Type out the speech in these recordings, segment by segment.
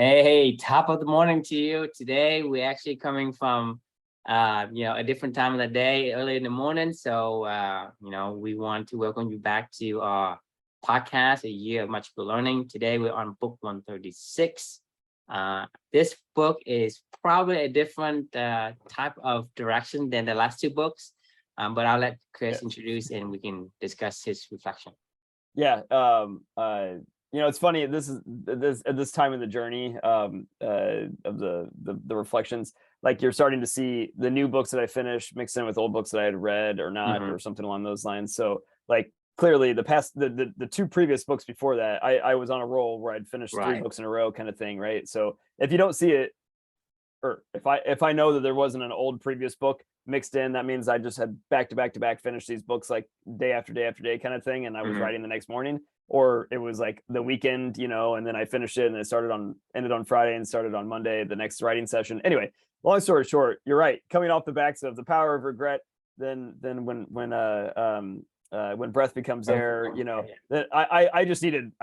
Hey, top of the morning to you. Today we're actually coming from a different time of the day, early in the morning. So we want to welcome you back to our podcast, A Year of Much Good Learning. Today we're on book 136. This book is probably a different type of direction than the last two books. But I'll let Chris introduce and we can discuss his reflection. Yeah. It's funny. This is at this time in the journey of the reflections. Like you're starting to see the new books that I finished mixed in with old books that I had read or not, or something along those lines. So like clearly the two previous books before that, I was on a roll where I'd finished three books in a row kind of thing, right? So if you don't see it, or if I know that there wasn't an old previous book mixed in, that means I just had back to back finish these books like day after day after day kind of thing, and I was writing the next morning, or it was like the weekend, and then I finished it and it ended on Friday and started on Monday, the next writing session. Anyway, long story short, you're right. Coming off the backs of The Power of Regret, then when breath becomes air, that I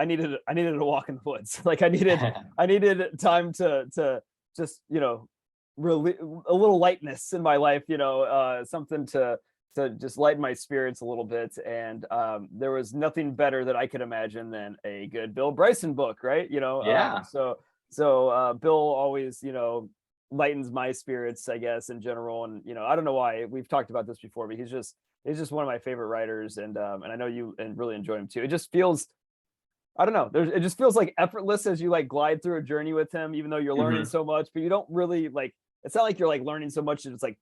needed a walk in the woods. Like I needed time to just really a little lightness in my life, something to just lighten my spirits a little bit. And there was nothing better that I could imagine than a good Bill Bryson book, right? So Bill always lightens my spirits, I guess, in general. And I don't know why, we've talked about this before, but he's just one of my favorite writers, and I know you and really enjoy him too. It just feels, I don't know. It just feels like effortless as you like glide through a journey with him, even though you're learning so much, but you don't really like, it's not like you're like learning so much that it's like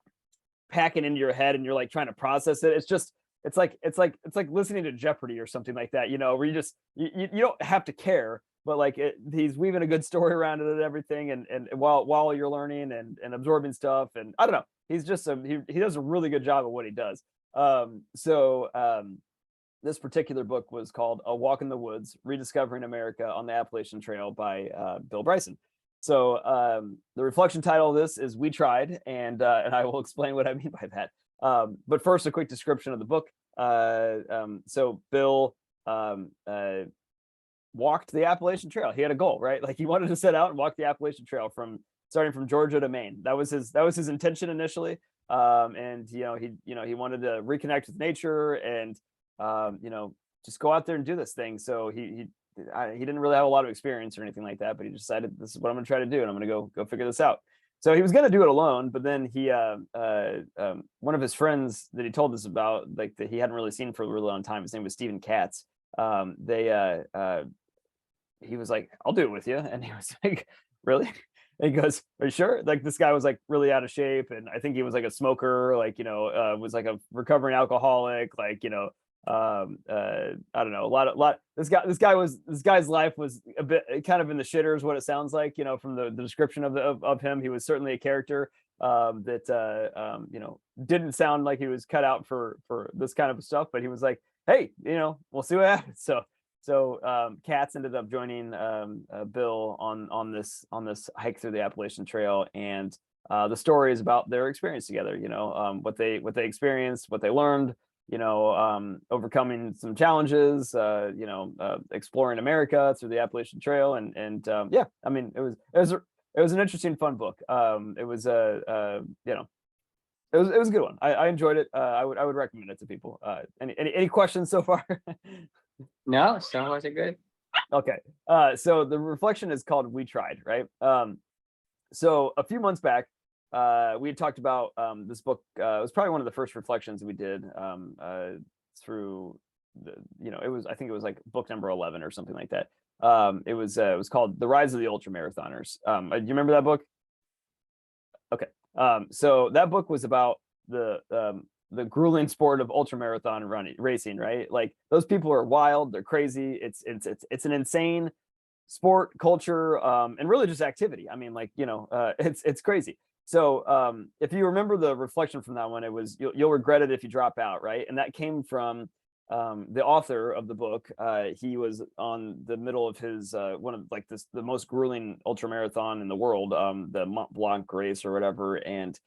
packing into your head and you're like trying to process it. It's like listening to Jeopardy or something like that, where you just, you don't have to care, but like he's weaving a good story around it and everything. And while you're learning and absorbing stuff, and I don't know, he's just, he does a really good job of what he does. This particular book was called A Walk in the Woods, Rediscovering America on the Appalachian Trail by Bill Bryson. So the reflection title of this is We Tried, and I will explain what I mean by that. But first, a quick description of the book. So Bill walked the Appalachian Trail. He had a goal, right? Like he wanted to set out and walk the Appalachian Trail starting from Georgia to Maine. That was his intention initially. And he wanted to reconnect with nature and just go out there and do this thing. So he didn't really have a lot of experience or anything like that, but he decided, this is what I'm going to try to do, and I'm going to go figure this out. So he was going to do it alone, but then he one of his friends that he told us about, like that he hadn't really seen for a really long time, his name was Stephen Katz. He was like, I'll do it with you. And he was like, really? And he goes, are you sure? Like this guy was like really out of shape, and I think he was like a smoker, like was like a recovering alcoholic, like I don't know, a lot. This guy's life was a bit kind of in the shitters, what it sounds like, from the description of him. He was certainly a character that didn't sound like he was cut out for this kind of stuff, but he was like, hey, we'll see what happens. So Katz ended up joining Bill on this hike through the Appalachian Trail, and the story is about their experience together. What they experienced, what they learned. Overcoming some challenges. Exploring America through the Appalachian Trail, and yeah, I mean, it was an interesting, fun book. It was a good one. I enjoyed it. I would recommend it to people. Any questions so far? No, so was it good? Okay. So the reflection is called We Tried, right? So a few months back, we had talked about this book. It was probably one of the first reflections we did through I think it was like book number 11 or something like that. It was called The Rise of the Ultramarathoners. Do you remember that book? Okay. So that book was about the grueling sport of ultramarathon racing, right? Like those people are wild, they're crazy. It's an insane sport, culture, and really just activity. I mean, like, it's crazy. So if you remember the reflection from that one, it was you'll regret it if you drop out, right? And that came from the author of the book. He was on the middle of his one of like the most grueling ultramarathon in the world, the Mont Blanc race or whatever, and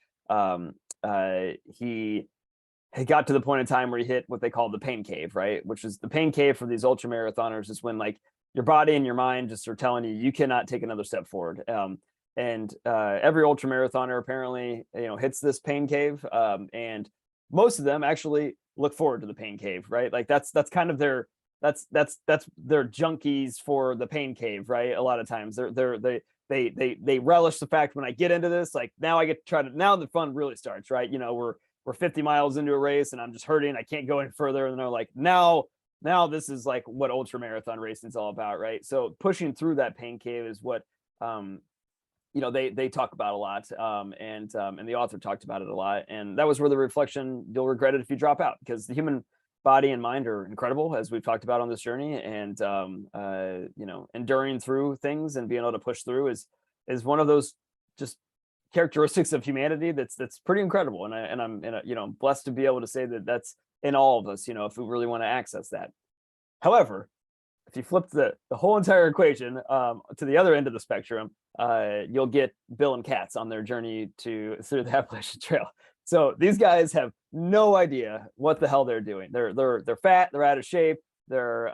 he got to the point in time where he hit what they call the pain cave, right? Which is the pain cave for these ultramarathoners is when like your body and your mind just are telling you you cannot take another step forward. And every ultra marathoner apparently, hits this pain cave, and most of them actually look forward to the pain cave, right? Like that's kind of their that's their junkies for the pain cave, right? A lot of times they relish the fact when I get into this, like now I get to try to, now the fun really starts, right? We're 50 miles into a race and I'm just hurting, I can't go any further, and they're like, now this is like what ultra marathon racing is all about, right? So pushing through that pain cave is what they talk about a lot, and the author talked about it a lot, and that was where the reflection, you'll regret it if you drop out, because the human body and mind are incredible, as we've talked about on this journey, and enduring through things and being able to push through is one of those just characteristics of humanity that's pretty incredible, and I'm blessed to be able to say that that's in all of us, if we really want to access that. However, if you flip the whole entire equation to the other end of the spectrum, you'll get Bill and Katz on their journey through the Appalachian Trail. So these guys have no idea what the hell they're doing. They're fat, they're out of shape, they're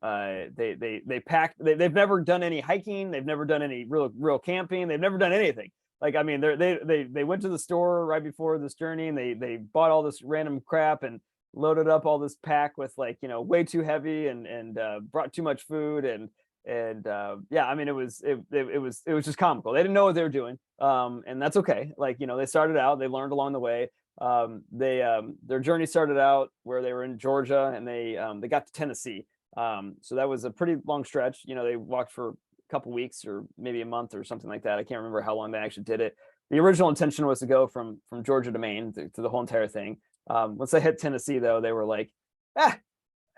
they packed, they've never done any hiking, they've never done any real camping, they've never done anything. Like, I mean, they went to the store right before this journey, and they bought all this random crap and loaded up all this pack with, like, way too heavy, and brought too much food, and yeah, I mean, it was just comical. They didn't know what they were doing, and that's okay. Like, they started out, they learned along the way. Their journey started out where they were in Georgia, and they got to Tennessee. So that was a pretty long stretch. They walked for a couple weeks or maybe a month or something like that. I can't remember how long they actually did it. The original intention was to go from Georgia to Maine to the whole entire thing. Once they hit Tennessee, though, they were like,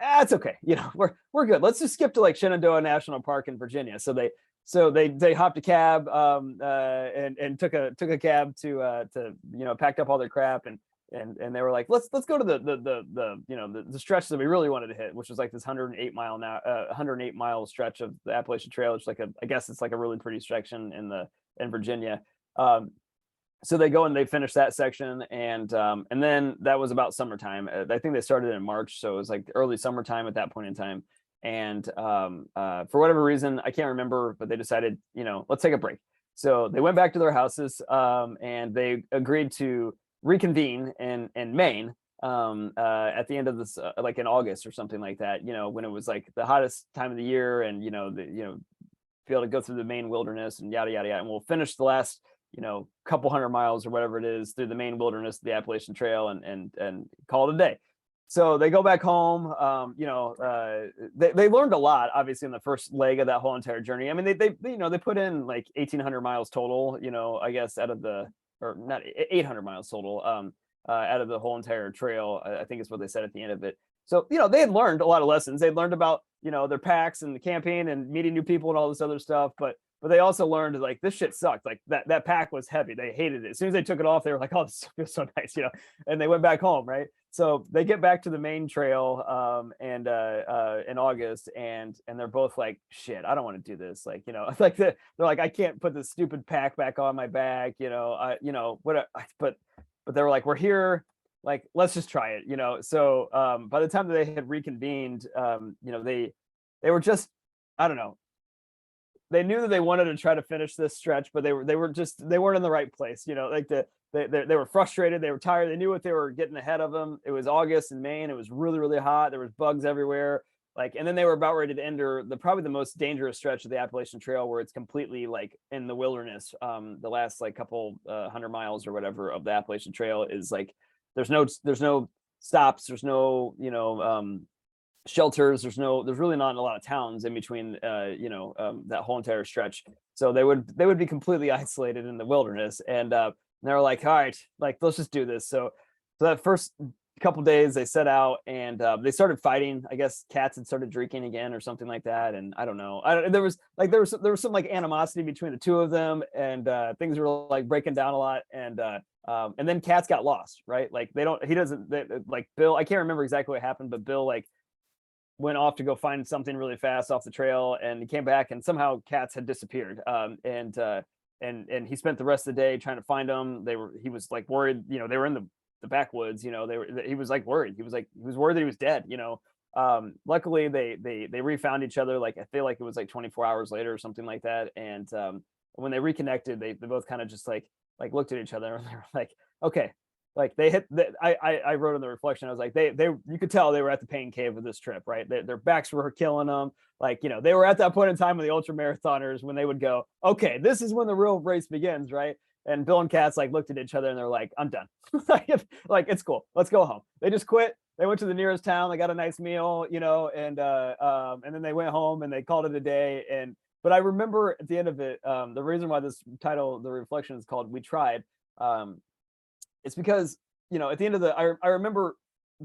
it's okay. We're good. Let's just skip to like Shenandoah National Park in Virginia. So they hopped a cab, and took a cab to packed up all their crap, and they were like, let's go to the stretch that we really wanted to hit, which was like this 108 mile stretch of the Appalachian Trail. It's like I guess it's like a really pretty section in Virginia. So they go and they finish that section, and then that was about summertime. I think they started in March, so it was like early summertime at that point in time. And for whatever reason, I can't remember, but they decided, let's take a break. So they went back to their houses, and they agreed to reconvene in Maine at the end of this, like in August or something like that. When it was like the hottest time of the year, and be able to go through the Maine wilderness and yada yada yada, and we'll finish the last couple hundred miles or whatever it is through the Maine wilderness, the Appalachian Trail, and call it a day. So they go back home. They learned a lot, obviously, in the first leg of that whole entire journey. I mean, they put in like 1,800 miles total, I guess, out of or not 800 miles total, out of the whole entire trail, I think is what they said at the end of it. So, they had learned a lot of lessons. They learned about, their packs and the camping and meeting new people and all this other stuff. But they also learned, like, this shit sucked. Like that pack was heavy. They hated it. As soon as they took it off, they were like, oh, this feels so nice, and they went back home. Right. So they get back to the Maine trail, in August, and they're both like, shit, I don't want to do this. Like, like they're like, I can't put this stupid pack back on my back, but they were like, we're here, like, let's just try it, So by the time that they had reconvened, they were just, I don't know, they knew that they wanted to try to finish this stretch, but they weren't in the right place. Like they were frustrated, they were tired, they knew what they were getting ahead of them. It was August in Maine, it was really, really hot, there was bugs everywhere. Like, and then they were about ready to enter probably the most dangerous stretch of the Appalachian Trail, where it's completely like in the wilderness. The last like couple 100 miles or whatever of the Appalachian Trail is like, there's no stops, there's no shelters, there's really not a lot of towns in between, that whole entire stretch. So they would be completely isolated in the wilderness, and they were like, all right, like, let's just do this. So that first couple days they set out, and they started fighting. I guess Katz had started drinking again or something like that, and I don't know. There was some like animosity between the two of them, and things were like breaking down a lot, and then Katz got lost, right? Like like Bill, I can't remember exactly what happened, but Bill like went off to go find something really fast off the trail, and he came back, and somehow Katz had disappeared. And he spent the rest of the day trying to find them. He was like worried, they were in the backwoods, he was like worried. He was worried that he was dead, Luckily they refound each other. Like I feel like it was like 24 hours later or something like that. And when they reconnected, they both kind of just like looked at each other and they were like, okay, like they hit. I wrote in the reflection, I was like, they you could tell they were at the pain cave with this trip, right? Their backs were killing them. Like, you know, they were at that point in time with the ultra marathoners when they would go, okay, this is when the real race begins, right? And Bill and Katz like looked at each other and they're like, I'm done. Like, it's cool. Let's go home. They just quit. They went to the nearest town. They got a nice meal, you know, and then they went home and they called it a day. But I remember at the end of it, the reason why this title, the reflection, is called "We Tried." It's because, you know, at the end of I remember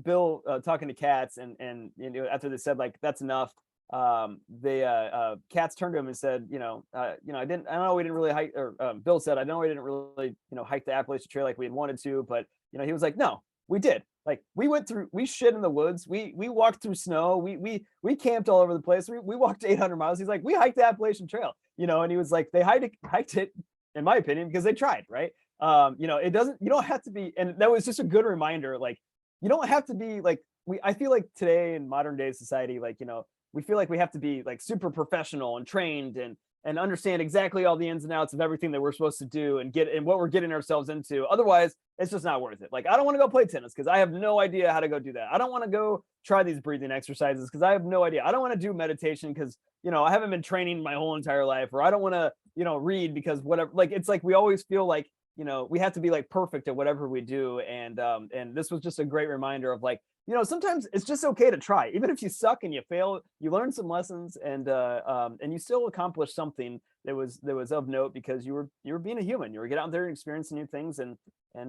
Bill talking to Katz and you know, after they said like that's enough, Katz turned to him and said, you know, I don't know, we didn't really hike, or Bill said, I know we didn't really, you know, hike the Appalachian Trail like we had wanted to, but you know, he was like, no, we did. Like we shit in the woods, we walked through snow, we camped all over the place, we walked 800 miles. He's like, we hiked the Appalachian Trail, you know, and he was like, they hiked it, in my opinion, because they tried, right? You know, you don't have to be, and that was just a good reminder, like, you don't have to be like, I feel like today in modern day society, like, you know, we feel like we have to be like super professional and trained and understand exactly all the ins and outs of everything that we're supposed to do and what we're getting ourselves into. Otherwise, it's just not worth it. Like, I don't want to go play tennis because I have no idea how to go do that. I don't want to go try these breathing exercises because I have no idea. I don't want to do meditation because, you know, I haven't been training my whole entire life, or I don't want to, you know, read because whatever. Like, it's like we always feel like, you know, we have to be like perfect at whatever we do. And this was just a great reminder of like, you know, sometimes it's just okay to try. Even if you suck and you fail, you learn some lessons and you still accomplish something that was of note because you were being a human. You were getting out there and experiencing new things and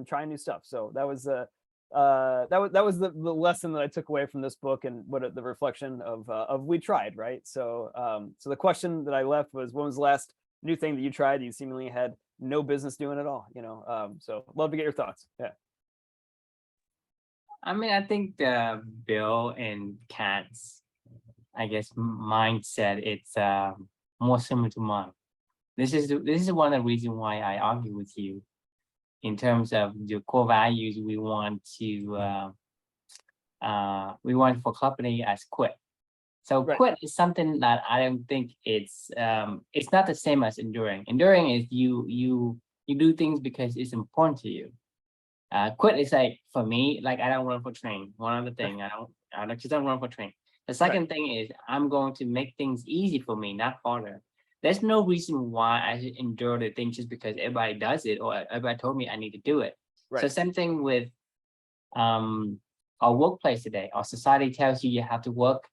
trying new stuff. So that was the lesson that I took away from this book, and the reflection of we tried, right? So so the question that I left was, when was the last new thing that you tried that you seemingly had no business doing at all? You know, so love to get your thoughts. Yeah. I mean, I think the Bill and Kat's, I guess, mindset, it's more similar to mine. This is one of the reasons why I argue with you in terms of the core values we want for company as quit. So Right. quit is something that I don't think it's not the same as enduring. Enduring is you do things because it's important to you. Quit is like, for me, like, I don't run for train. One other thing, I just don't run for train. The second thing is I'm going to make things easy for me, not harder. There's no reason why I should endure the thing just because everybody does it or everybody told me I need to do it. Right. So same thing with our workplace today. Our society tells you have to work,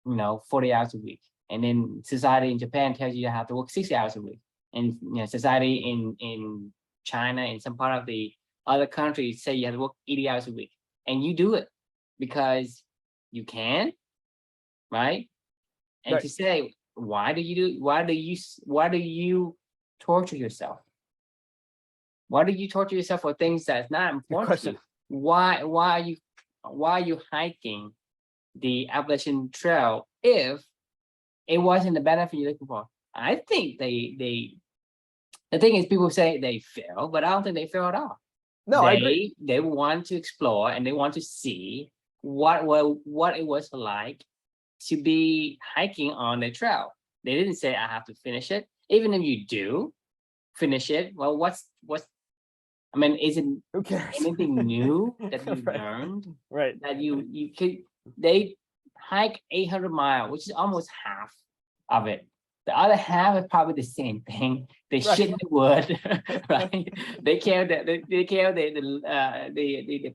you know, 40 hours a week. And then society in Japan tells you have to work 60 hours a week. And, you know, society in China and some part of the other countries say you have to work 80 hours a week. And you do it because you can, right? And to say, why do you torture yourself? Why do you torture yourself for things that's not important to you? Why are you hiking the Appalachian Trail if it wasn't the benefit you're looking for? I think the thing is, people say they fail, but I don't think they fail at all. No, I agree. They want to explore and they want to see what it was like to be hiking on the trail. They didn't say I have to finish it. Even if you do finish it, well, what's I mean, is it anything new that you learned? Right. That you could, they hike 800 miles, which is almost half of it. The other half is probably the same thing. They shit in the wood, right? They carry the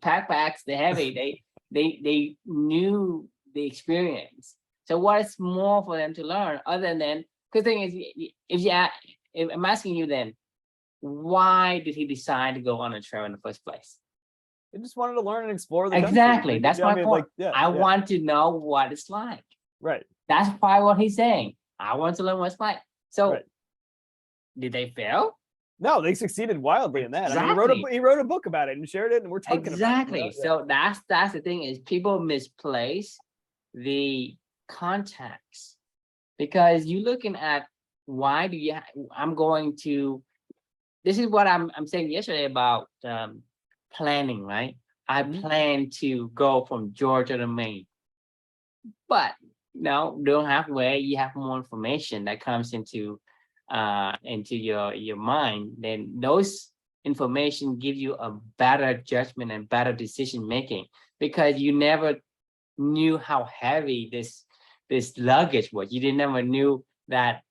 backpacks, the heavy. They knew the experience. So what is more for them to learn other than? Because the thing is, if I'm asking you then, why did he decide to go on a trail in the first place? He just wanted to learn and explore the exactly. country. That's my point. Like, I want to know what it's like. Right. That's probably what he's saying. I want to learn what it's like. So, did they fail? No, they succeeded wildly in that. I mean, he wrote a book about it and shared it, and we're talking about it. So that's the thing, is people misplace the context, because you're looking at why do you? I'm going to. This is what I'm saying yesterday about planning, right? I plan to go from Georgia to Maine. But no, don't halfway, you have more information that comes into your mind, then those information give you a better judgment and better decision making, because you never knew how heavy this luggage was. You didn't never knew that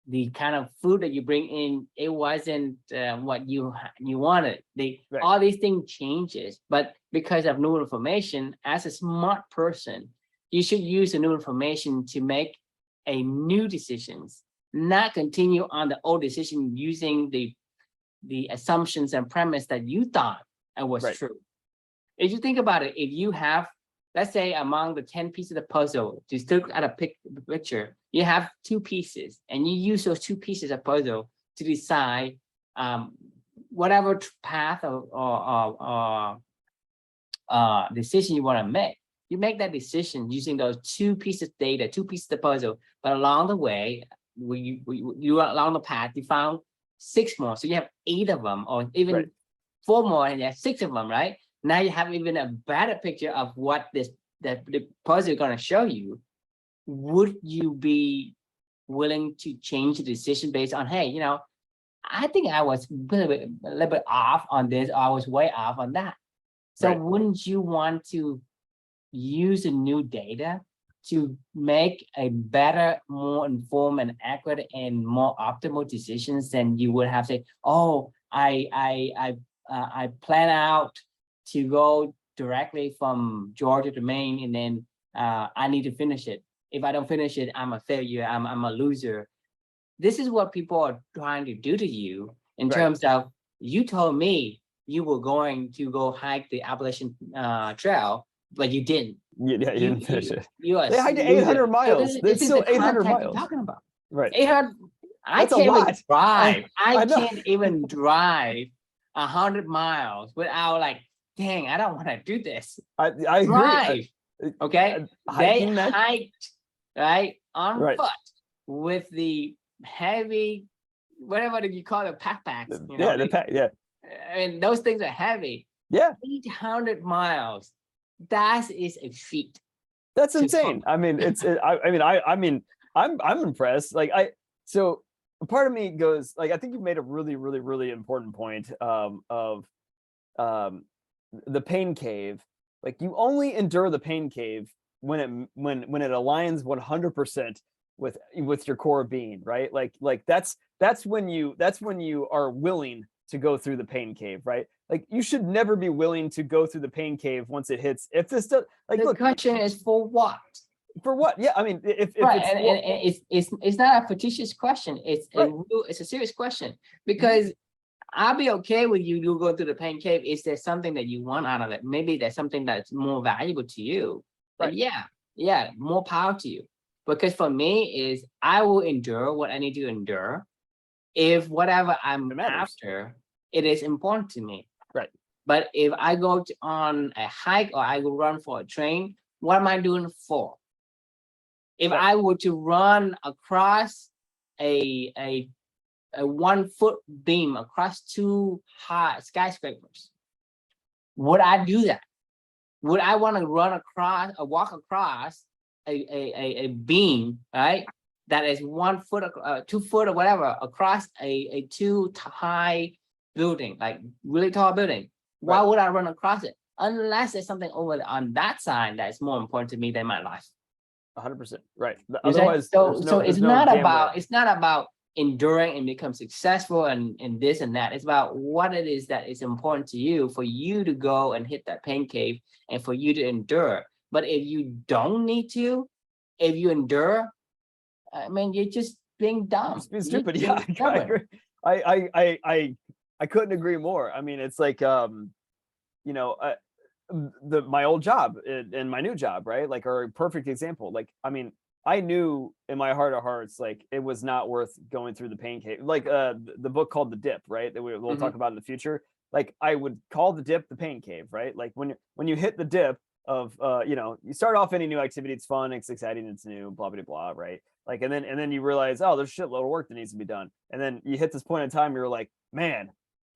the kind of food that you bring in, it wasn't what you wanted. Right. All these things changes, but because of new information, as a smart person, you should use the new information to make a new decisions, not continue on the old decision using the assumptions and premise that you thought it was Right. true. If you think about it, if you have, let's say among the 10 pieces of the puzzle, just look at a picture, you have 2 pieces, and you use those 2 pieces of puzzle to decide whatever path or decision you want to make. You make that decision using those 2 pieces of data, 2 pieces of puzzle, but along the way, you along the path, you found 6 more. So you have 8 of them, or even Right. 4 more, and you have 6 of them, right? Now you have even a better picture of what the puzzle is going to show you. Would you be willing to change the decision based on, hey, I think I was a little bit off on this, or I was way off on that. So Right. wouldn't you want to use the new data to make a better, more informed and accurate and more optimal decisions than you would have say, oh, I plan out to go directly from Georgia to Maine, and then I need to finish it. If I don't finish it, I'm a failure. I'm a loser. This is what people are trying to do to you in Right. terms of, you told me you were going to go hike the Appalachian Trail, but you didn't. Yeah, you didn't finish it. You are They hiked 800 miles. It's still 800 miles. Talking about. Right. 800. I That's a can't even lot. drive. I I know. can't even drive 100 miles without like, dang, I don't want to do this. I agree. Drive. Okay. They hiking that- hiked right on Right. foot with the heavy, whatever you call it, backpacks. Yeah, the pack. Yeah. I mean, those things are heavy. Yeah. 800 miles. That is a feat. That's insane. I mean, I'm impressed. Like so part of me goes like, I think you've made a really, really, really important point of the pain cave. Like, you only endure the pain cave when it aligns 100% with your core being, right? Like that's when you are willing to go through the pain cave, right? Like, you should never be willing to go through the pain cave once it hits. If this does, like, The look, question is for what? for what? Yeah, I mean, if Right, it's and it's not a fictitious question. It's Right. it's a serious question, because I'll be okay with you go through the pain cave. Is there something that you want out of it? Maybe there's something that's more valuable to you. Right. And yeah, more power to you. Because for me is, I will endure what I need to endure if whatever I'm It matters. after, it is important to me. Right. But if I go on a hike, or I go run for a train, what am I doing for? If Right. I were to run across a 1 foot beam across 2 high skyscrapers, would I do that? Would I want to run across or walk across a beam, right? That is 1 foot, 2 foot or whatever across a 2 high building, like really tall building. Why Right. would I run across it? Unless there's something over on that side that's more important to me than my life. 100%. Right. You see? Otherwise, so there's it's no not damn about way. it's not about enduring and become successful and this and that. It's about what it is that is important to you, for you to go and hit that pain cave and for you to endure. But if you don't need to, if you endure, I mean, you're just being dumb. Just being You're stupid. being Yeah, I stubborn. agree. I couldn't agree more. I mean, it's like my old job and my new job, right? Like, are a perfect example. Like, I mean, I knew in my heart of hearts, like, it was not worth going through the pain cave. Like the book called The Dip, right? That we'll talk about in the future. Like, I would call the dip the pain cave, right? Like, when you hit the dip of you start off any new activity, it's fun, it's exciting, it's new, blah blah blah, right? Like, and then you realize, oh, there's a shitload of work that needs to be done. And then you hit this point in time, you're like, man,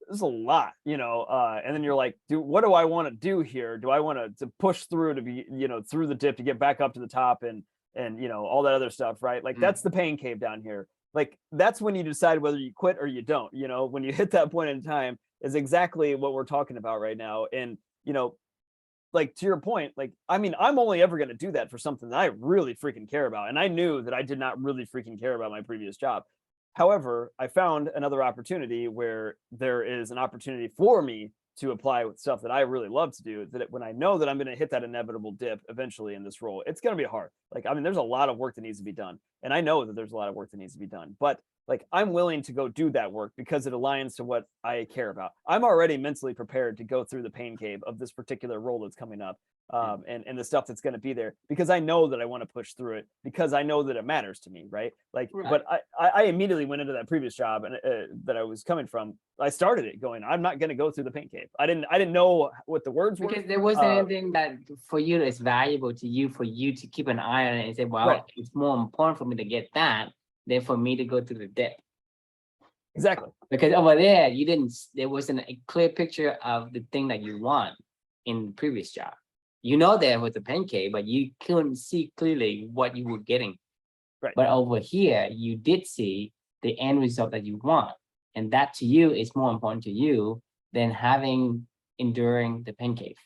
is a lot, and then you're like, what do I want to do here? Do I want to push through to be, through the dip to get back up to the top and all that other stuff, right? Like that's the pain cave down here. Like that's when you decide whether you quit or you don't, when you hit that point in time is exactly what we're talking about right now. And, like to your point, like, I mean, I'm only ever going to do that for something that I really freaking care about. And I knew that I did not really freaking care about my previous job. However, I found another opportunity where there is an opportunity for me to apply with stuff that I really love to do, that when I know that I'm going to hit that inevitable dip eventually in this role, it's going to be hard. Like, I mean, there's a lot of work that needs to be done. And I know that there's a lot of work that needs to be done, but like, I'm willing to go do that work because it aligns to what I care about. I'm already mentally prepared to go through the pain cave of this particular role that's coming up, and the stuff that's going to be there, because I know that I want to push through it, because I know that it matters to me, right? Like, Right. but I immediately went into that previous job and that I was coming from. I started it going, I'm not going to go through the pain cave. I didn't know what the words were, Because there wasn't anything that for you that's valuable to you, for you to keep an eye on it and say, well, Right. it's more important for me to get that than for me to go through the dip. Exactly. Because over there, there wasn't a clear picture of the thing that you want in the previous job. There was a pain cave, but you couldn't see clearly what you were getting. Right. But over here, you did see the end result that you want. And that to you is more important to you than enduring the pain cave.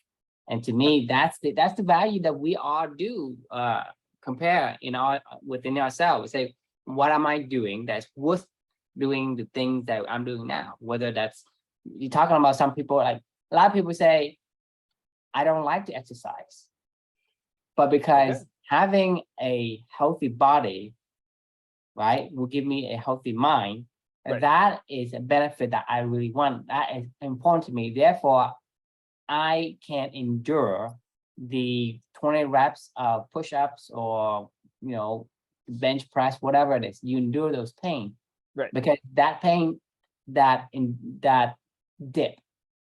And to me, that's the value that we all do compare within ourselves. Say, what am I doing that's worth doing the things that I'm doing now? Whether that's, you're talking about some people, like a lot of people say, I don't like to exercise. But because having a healthy body, right, will give me a healthy mind, Right. That is a benefit that I really want. That is important to me. Therefore, I can endure the 20 reps of push-ups or, bench press, whatever it is. You endure those pain. Right. Because that pain, that dip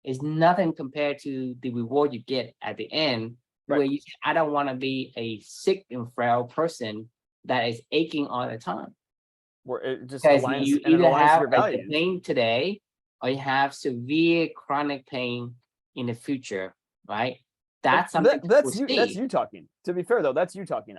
is nothing compared to the reward you get at the end, Right. where you say, I don't want to be a sick and frail person that is aching all the time. Where it just Because aligns, you and it either aligns to have your values. pain today, or you have severe chronic pain in the future, right? That's something That's you talking. To be fair though, that's you talking.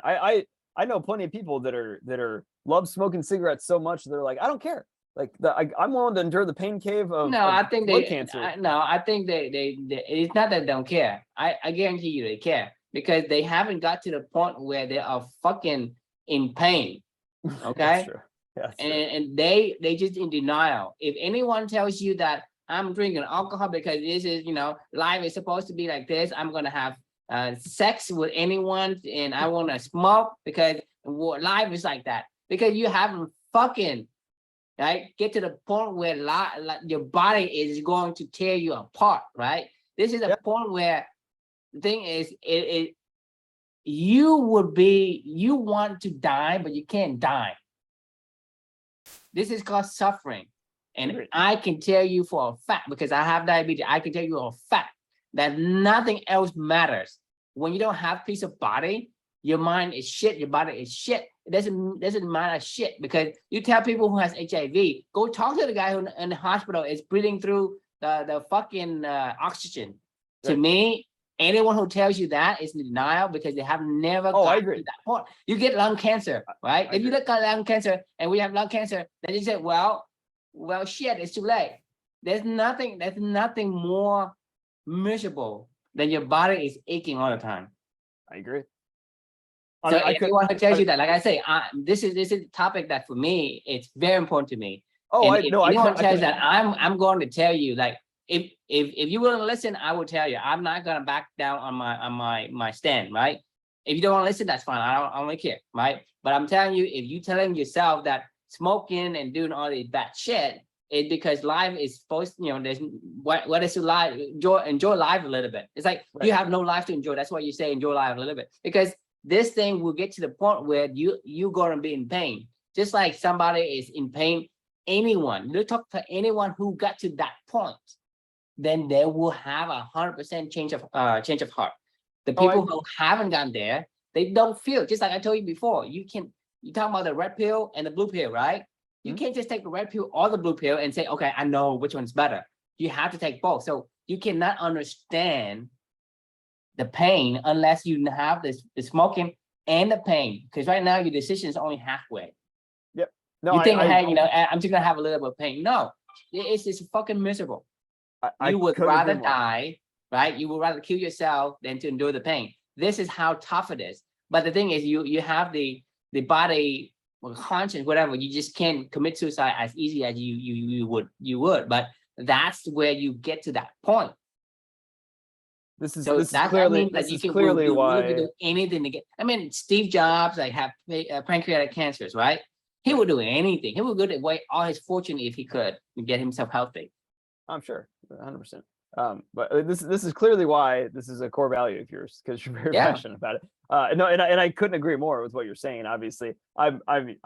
I know plenty of people that are love smoking cigarettes so much they're like, I don't care. Like I'm willing to endure the pain cave of I think blood cancer. I think they it's not that they don't care. I guarantee you they care, because they haven't got to the point where they are fucking in pain. Okay. That's true. Yeah, and they just in denial. If anyone tells you that I'm drinking alcohol because this is, life is supposed to be like this, I'm gonna have sex with anyone, and I want to smoke because life is like that, because you haven't fucking get to the point where your body is going to tear you apart, right? This is a point where the thing is, you want to die, but you can't die. This is called suffering. And I can tell you for a fact, because I have diabetes, I can tell you a fact that nothing else matters. When you don't have peace of body, your mind is shit, your body is shit. It doesn't matter shit, because you tell people who has HIV, go talk to the guy who in the hospital is breathing through the fucking oxygen. Right. To me, anyone who tells you that is in denial, because they have never got to that point. You get lung cancer, right? If you look at lung cancer and we have lung cancer, then you say, well, shit, it's too late. There's nothing more miserable than your body is aching all the time. I agree. So anyone who tells you that, like I say, this is a topic that for me, it's very important to me. Oh, and anyone tells that, I'm going to tell you, like, if you want to listen, I will tell you. I'm not gonna back down on my stand, right? If you don't want to listen, that's fine. I don't really care, right? But I'm telling you, if you telling yourself that smoking and doing all this bad shit is because life is supposed, there's what is to life, enjoy life a little bit. It's like you have no life to enjoy. That's why you say enjoy life a little bit, because this thing will get to the point where you're gonna be in pain. Just like somebody is in pain, anyone, you talk to anyone who got to that point, then they will have 100% change of heart. The people who haven't gotten there, they don't feel. Just like I told you before, you talk about the red pill and the blue pill, right? You can't just take the red pill or the blue pill and say, okay, I know which one's better. You have to take both. So you cannot understand the pain unless you have the smoking and the pain. Because right now your decision is only halfway. Yep. No, you think, hey, I'm just gonna have a little bit of pain. No, it's just fucking miserable. You would rather die, right? You would rather kill yourself than to endure the pain. This is how tough it is. But the thing is, you have the body or conscience, whatever. You just can't commit suicide as easy as you would. But that's where you get to that point. This is clearly why do anything to get. I mean, Steve Jobs, like, have pancreatic cancers, right? He would do anything. He would go away all his fortune if he could to get himself healthy. I'm sure, 100%. But this is clearly why this is a core value of yours, because you're very passionate about it. No, and I couldn't agree more with what you're saying. Obviously, I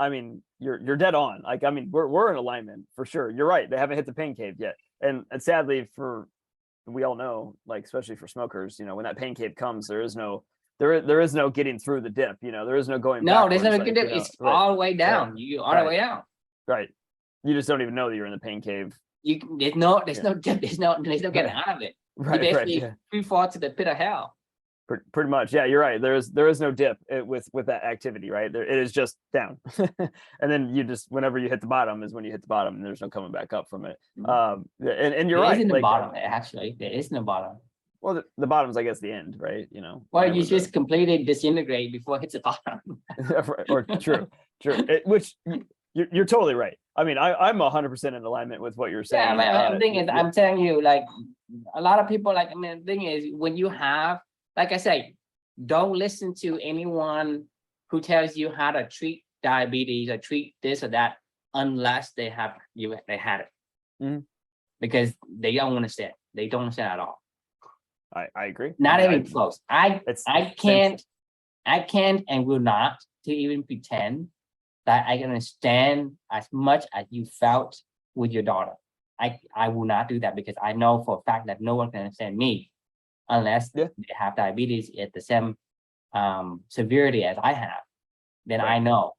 mean, you're dead on. Like, I mean, we're in alignment for sure. You're right. They haven't hit the pain cave yet, and sadly, we all know, like, especially for smokers, you know, when that pain cave comes, there is no getting through the dip. You know, there is no going. No, there's no good dip. It's all the way down. You all the way down. Right. You just don't even know that you're in the pain cave. There's no dip. There's no getting out of it. Right. You basically free fall to the pit of hell. Pretty much. Yeah, you're right. There is no dip with that activity, right? It is just down. And then you just, whenever you hit the bottom is when you hit the bottom, and there's no coming back up from it. And you're right. There isn't the bottom, actually. There isn't a bottom. Well, the bottom's, I guess, the end, right? You know. Well, you just completely disintegrate before it hits the bottom. Or true. Which you're totally right. I mean, I'm 100% in alignment with what you're saying. Yeah, the thing is, I'm telling you, like, a lot of people, like, I mean, the thing is, when you have, like I say, don't listen to anyone who tells you how to treat diabetes or treat this or that unless they had it. Mm-hmm. Because they don't understand. They don't understand at all. I agree. Not even close. I can't and will not to even pretend that I can understand as much as you felt with your daughter. I will not do that, because I know for a fact that no one can understand me unless they have diabetes at the same severity as I have. Then I know,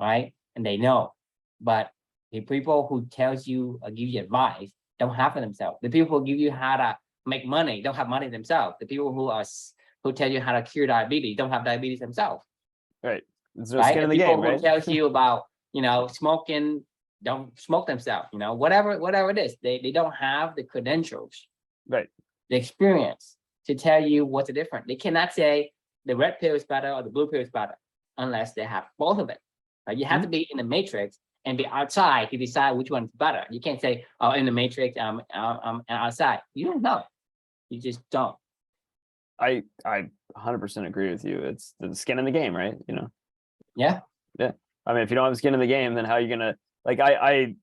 right? And they know. But the people who tells you or give you advice don't have it themselves. The people who give you how to make money don't have money themselves. The people who tell you how to cure diabetes don't have diabetes themselves. Right. There's no skin in the game, right? People who tells you about, you know, smoking don't smoke themselves, you know, whatever it is. They don't have the credentials, right? The experience to tell you what's the difference. They cannot say the red pill is better or the blue pill is better unless they have both of it. Right? You have to be in the matrix and be outside to decide which one is better. You can't say, oh, in the matrix, I'm outside. You don't know. You just don't. I 100% agree with you. It's the skin in the game, right? You know? Yeah. I mean, if you don't have skin in the game, then how are you gonna, like, I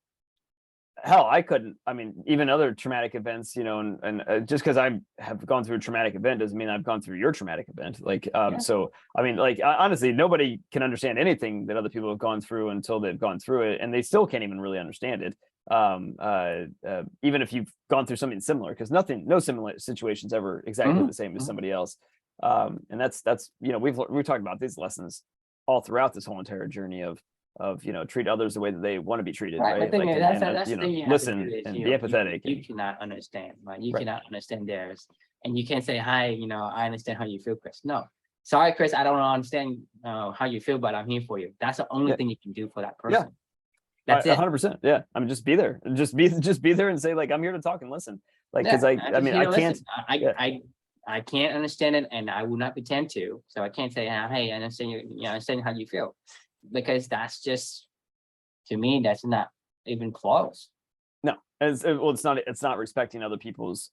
couldn't, I mean, even other traumatic events, you know, and just because I have gone through a traumatic event doesn't mean I've gone through your traumatic event. Like, so, I mean, like, honestly, nobody can understand anything that other people have gone through until they've gone through it, and they still can't even really understand it. Even if you've gone through something similar, because no similar situation's ever exactly the same as somebody else. And that's, you know, we've talked about these lessons all throughout this whole entire journey of, you know, treat others the way that they want to be treated, right? Like, that's you the know, thing you have listen to do is, and you be know, empathetic. You cannot understand, right? You cannot understand theirs, and you can't say, "Hi, you know, I understand how you feel, Chris." No, sorry, Chris, I don't understand how you feel, but I'm here for you. That's the only thing you can do for that person. Yeah, that's it. 100%. Yeah, I mean, just be there, just be there, and say, like, I'm here to talk and listen. Like, because I mean, I can't. I can't understand it, and I will not pretend to. So I can't say, "Hey, I understand you. You know, I understand how you feel," because that's just, to me, that's not even close. No, it's not respecting other people's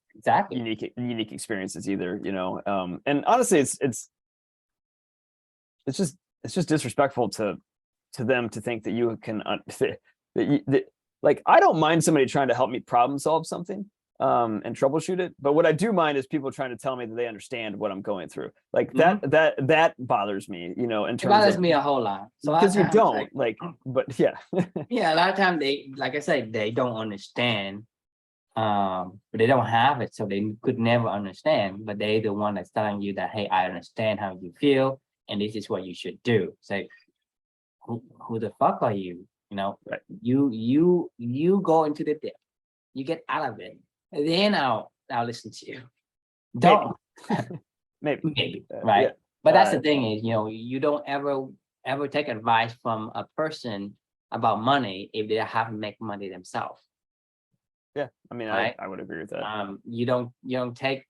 unique experiences either, you know. And honestly, it's just disrespectful to them to think that you can like, I don't mind somebody trying to help me problem solve something and troubleshoot it, but what I do mind is people trying to tell me that they understand what I'm going through. Like, that bothers me, you know, in terms of, it bothers me a whole lot. So because you don't but yeah. Yeah, a lot of times they, like I said, they don't understand, but they don't have it, so they could never understand, but they're the one that's telling you that, hey, I understand how you feel, and this is what you should do. Say, who the fuck are you? You know, right. You go into the dip, you get out of it, then I'll listen to you. Don't. Maybe. Right. Yeah. But that's the thing is, you don't ever take advice from a person about money if they haven't make money themselves. Yeah, I mean, Right. I would agree with that. You don't take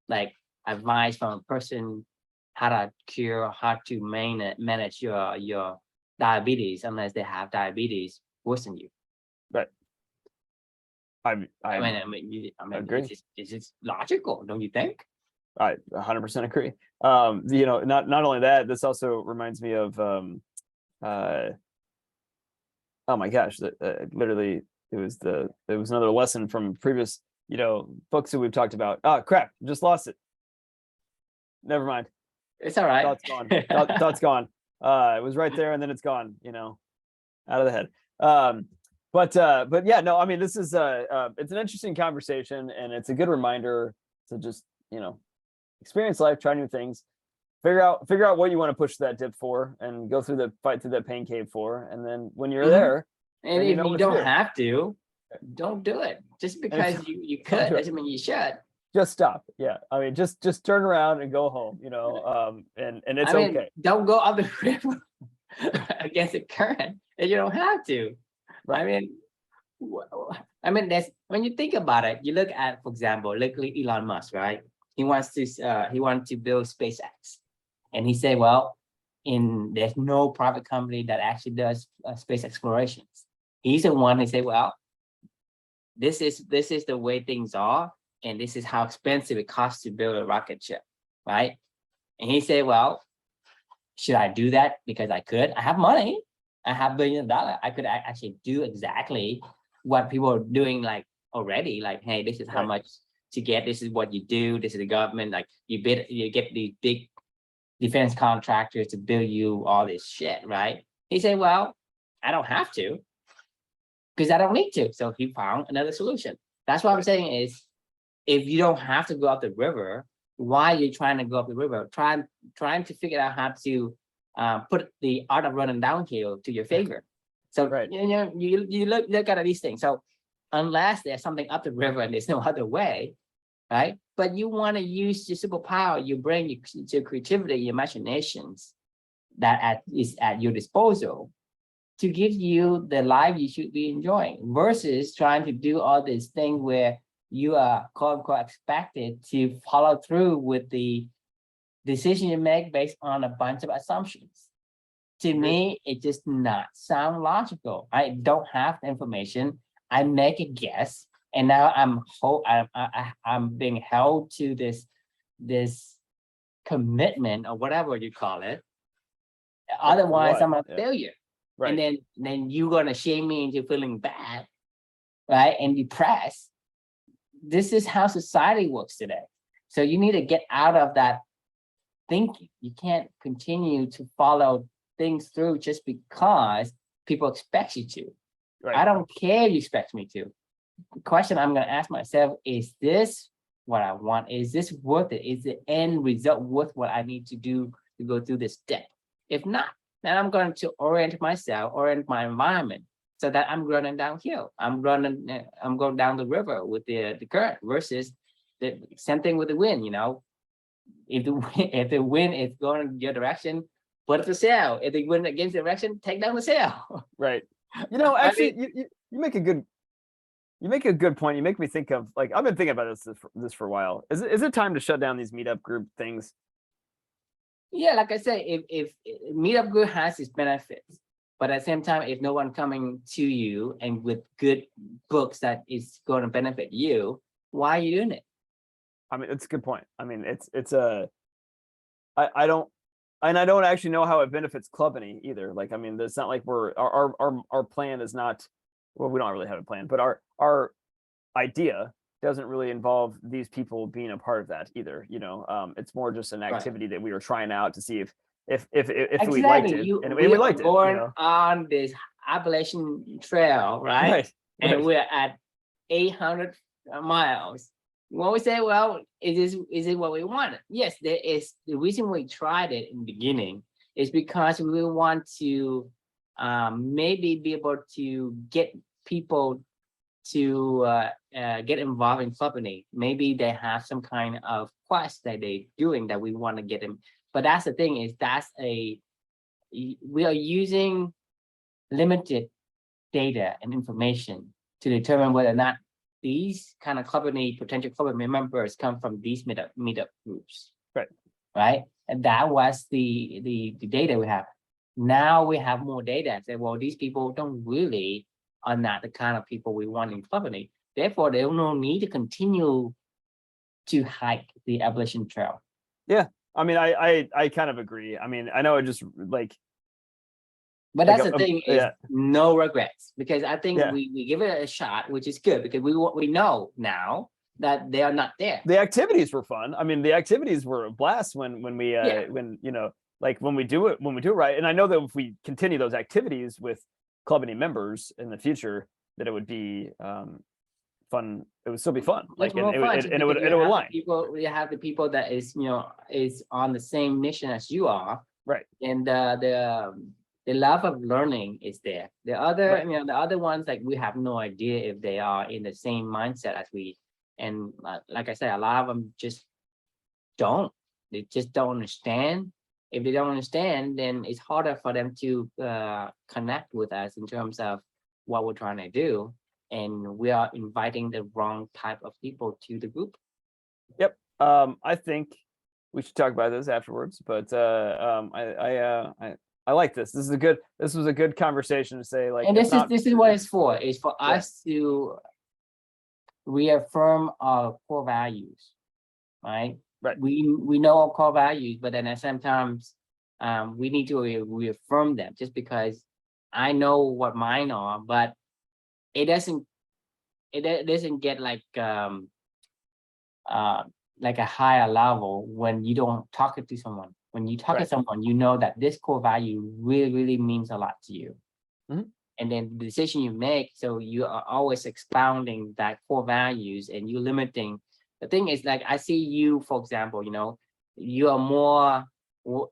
like advice from a person how to cure, how to manage your diabetes unless they have diabetes worse than you. Right. I mean, agree. It's just logical, don't you think? I 100% agree. Not only that, this also reminds me of oh my gosh, literally it was another lesson from previous books that we've talked about. Oh crap, just lost it. Never mind. It's all right. Thought's gone. Thought's gone. It was right there and then it's gone, out of the head. But yeah, no, I mean, this is it's an interesting conversation, and it's a good reminder to just experience life, try new things, figure out what you want to push that dip for, and go through the fight through that pain cave for, and then when you're there, and if you don't have to, don't do it. Just because you could doesn't mean you should. Just stop. Yeah, I mean, just turn around and go home. And it's okay. Don't go up the river against the current, and you don't have to. Right. I mean, that's when you think about it. You look at, for example, look at Elon Musk, right? He wants to build SpaceX, and he said, well, there's no private company that actually does space explorations. He's the one who said, well, this is the way things are, and this is how expensive it costs to build a rocket ship, right? And he said, well, should I do that because I could? I have money. I have $billions of dollars. I could actually do exactly what people are doing like already. Like, hey, this is how much to get. This is what you do. This is the government. Like you get these big defense contractors to build you all this shit, right? He said, well, I don't have to because I don't need to. So he found another solution. That's what I'm saying is, if you don't have to go up the river, why are you trying to go up the river? Trying to figure out how to put the art of running downhill to your favor. So you look at these things. So unless there's something up the river and there's no other way, right? But you want to use your superpower, your brain, your creativity, your imaginations that is at your disposal to give you the life you should be enjoying, versus trying to do all these things where you are quote unquote expected to follow through with the decision you make based on a bunch of assumptions. To me, it just not sound logical. I don't have the information. I make a guess, and now I'm being held to this commitment or whatever you call it. Otherwise, I'm a failure. Right. And then you're gonna shame me into feeling bad, right? And depressed. This is how society works today. So you need to get out of that thinking. You can't continue to follow things through just because people expect you to. Right. I don't care if you expect me to. The question I'm going to ask myself, is this what I want? Is this worth it? Is the end result worth what I need to do to go through this step? If not, then I'm going to orient my environment so that I'm running downhill. I'm going down the river with the current, versus the same thing with the wind, If the wind is going in your direction, put up the sail. If the wind against the direction, take down the sail. Right. Actually, you make a good point. You make me think of, like, I've been thinking about this for a while. Is it time to shut down these meetup group things? Yeah, like I said, if meetup group has its benefits, but at the same time, if no one coming to you and with good books that is going to benefit you, why are you doing it? I mean, it's a good point. I mean, I don't actually know how it benefits Club any either. Like, I mean, it's not like our plan is not, well, we don't really have a plan, but our idea doesn't really involve these people being a part of that either. It's more just an activity that we were trying out to see if exactly. We liked it, and we liked it. Going on this Appalachian Trail, right? And we're at 800 miles. When we say, well, is it what we want? Yes, there is. The reason we tried it in the beginning is because we want to maybe be able to get people to get involved in company. Maybe they have some kind of quest that they're doing that we want to get them. But that's the thing is we are using limited data and information to determine whether or not these kind of potential company members come from these meetup groups. Right. And that was the data we have. Now we have more data and say, well, these people are not the kind of people we want in company. Therefore, there no need to continue to hike the Appalachian Trail. Yeah. I mean, I kind of agree. I mean, I know it just like. But that's the thing is no regrets, because I think we give it a shot, which is good because we know now that they are not there. The activities were fun. I mean, the activities were a blast when we when we do it right. And I know that if we continue those activities with company members in the future, that it would be fun. It would still be fun. Like it would align. We have the people that is on the same mission as you are. Right. And the love of learning is there. The other, the other ones, like we have no idea if they are in the same mindset as we. And like I said, a lot of them just don't. They just don't understand. If they don't understand, then it's harder for them to connect with us in terms of what we're trying to do. And we are inviting the wrong type of people to the group. Yep. I think we should talk about this afterwards, but I like this. This was a good conversation to say, like, and this is what it's for. It's for us to reaffirm our core values, right? Right. We know our core values, but then at sometimes we need to reaffirm them. Just because I know what mine are, but it doesn't get like a higher level when you don't talk it to someone. When you talk to someone, you know that this core value really, really means a lot to you. Mm-hmm. And then the decision you make, so you are always expounding that core values and you limiting. The thing is, like, I see you, for example, you are more,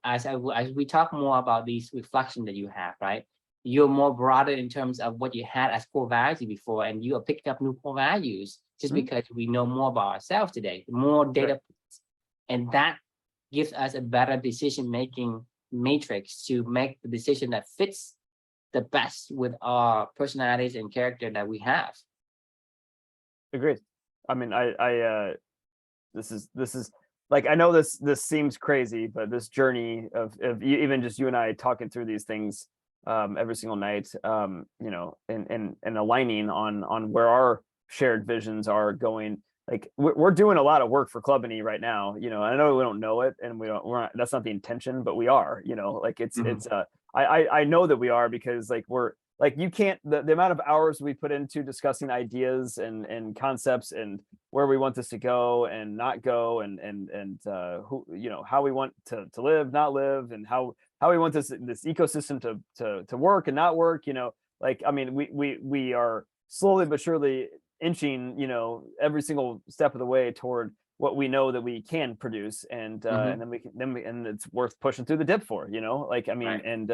as we talk more about these reflections that you have, right? You're more broader in terms of what you had as core values before, and you are picking up new core values just because we know more about ourselves today, more data. And that gives us a better decision-making matrix to make the decision that fits the best with our personalities and character that we have. Agreed. I mean, this is like, I know this seems crazy, but this journey of even just you and I talking through these things every single night, and aligning on where our shared visions are going. Like we're doing a lot of work for Clubany right now, I know we don't know it, and we're not, that's not the intention, but we are, like it's I know that we are, because like we're like, you can't, the amount of hours we put into discussing ideas and concepts and where we want this to go and not go, and who, how we want to live, not live, and how we want this ecosystem to work and not work, like, I mean, we are slowly but surely inching, every single step of the way toward what we know that we can produce, and then and it's worth pushing through the dip for, like, I mean, and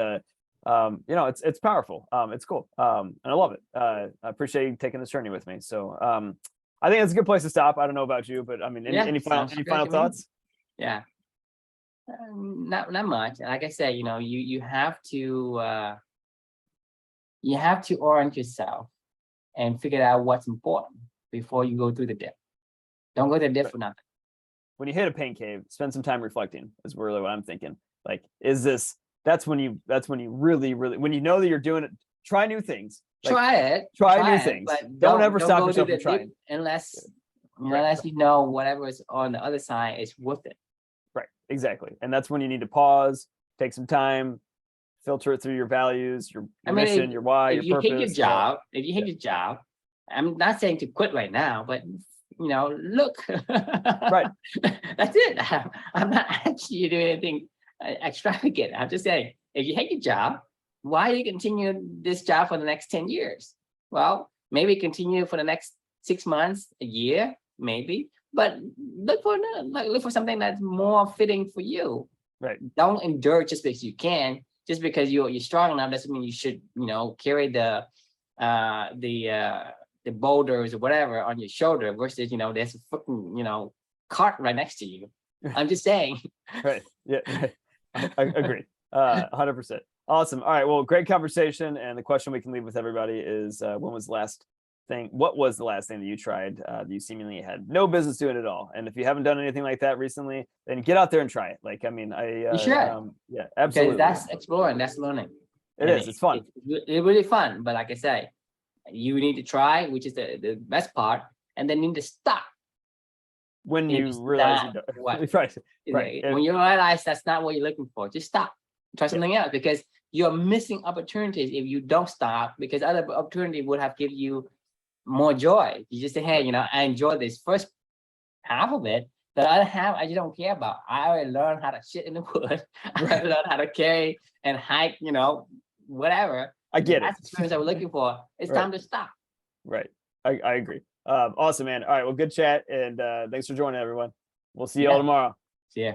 it's powerful, it's cool, and I love it. I appreciate you taking this journey with me. So I think it's a good place to stop. I don't know about you, but I mean, any final thoughts? Yeah, not much. Like I said, you have to orient yourself and figure out what's important before you go through the dip. Don't go to the dip for nothing. When you hit a pain cave, spend some time reflecting, is really what I'm thinking. Like, that's when you really, when you know that you're doing it, try new things. Like, try new things, but don't ever stop yourself from trying. Unless you know whatever is on the other side is worth it. Right, exactly. And that's when you need to pause, take some time, filter it through your values, your mission, your why, your purpose. If you hate your job, I'm not saying to quit right now, but look, right. That's it. I'm not asking you to do anything extravagant. I'm just saying, if you hate your job, why you continue this job for the next 10 years? Well, maybe continue for the next 6 months, a year, maybe, but look for something that's more fitting for you. Right. Don't endure just because you can. Just because you're strong enough doesn't mean you should, carry the the boulders or whatever on your shoulder versus, there's a fucking, cart right next to you. I'm just saying. Right. Yeah. I agree. 100%. Awesome. All right. Well, great conversation. And the question we can leave with everybody is, what was the last thing that you tried that you seemingly had no business doing at all? And if you haven't done anything like that recently, then get out there and try it. Like, I mean, You should. yeah, absolutely. Because that's exploring, that's learning. It's fun. It's really fun. But like I say, you need to try, which is the best part, and then you need to stop. When you realize you don't. Right. When you realize that's not what you're looking for, just stop. Try something else, because you're missing opportunities if you don't stop, because other opportunity would have given you more joy. You just say, hey, I enjoy this first half of it. The other half, I just don't care about. I already learned how to shit in the woods. I learned how to carry and hike, whatever. I get That's the experience I was looking for. It's time to stop. Right. I agree. Awesome, man. All right. Well, good chat. And thanks for joining, everyone. We'll see you all tomorrow. See ya.